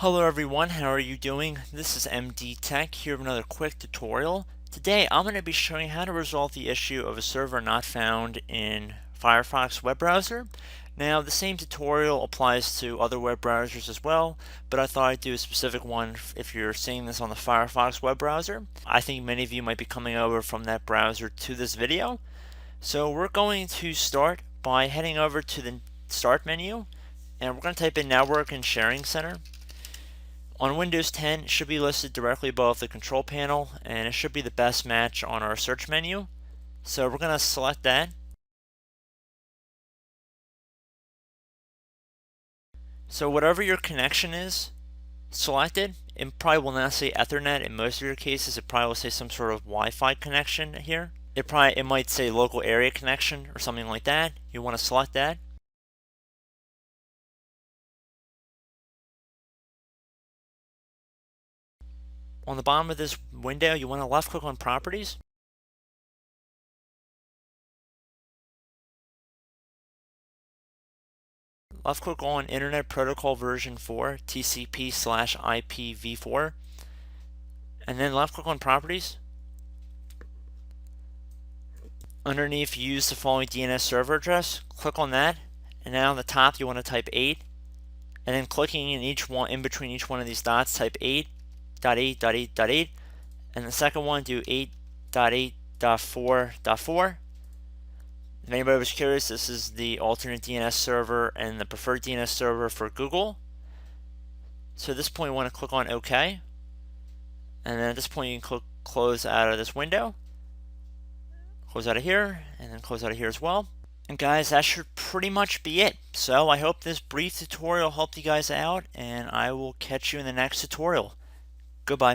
Hello everyone, how are you doing? This is MD Tech here with another quick tutorial. Today I'm going to be showing how to resolve the issue of a server not found in Firefox web browser. Now the same tutorial applies to other web browsers as well, but I thought I'd do a specific one if you're seeing this on the Firefox web browser. I think many of you might be coming over from that browser to this video. So we're going to start by heading over to the Start menu, and we're going to type in Network and Sharing Center. On Windows 10, it should be listed directly above the control panel, and it should be the best match on our search menu. So we're going to select that. So whatever your connection is selected, it probably will not say Ethernet in most of your cases. It probably will say some sort of Wi-Fi connection here. It might say local area connection or something like that. You want to select that. On the bottom of this window, you want to left click on Properties. Left click on Internet Protocol version 4, TCP/IPv4, and then left click on Properties. Underneath, use the following DNS server address. Click on that, and now on the top you want to type 8, and then clicking in between each one of these dots, type 8.8.8.8, and the second one do 8.8.4.4. If anybody was curious, this is the alternate DNS server and the preferred DNS server for Google. So at this point, you want to click on OK. And then at this point, you can click close out of this window. Close out of here, and then close out of here as well. And guys, that should pretty much be it. So I hope this brief tutorial helped you guys out, and I will catch you in the next tutorial. Goodbye.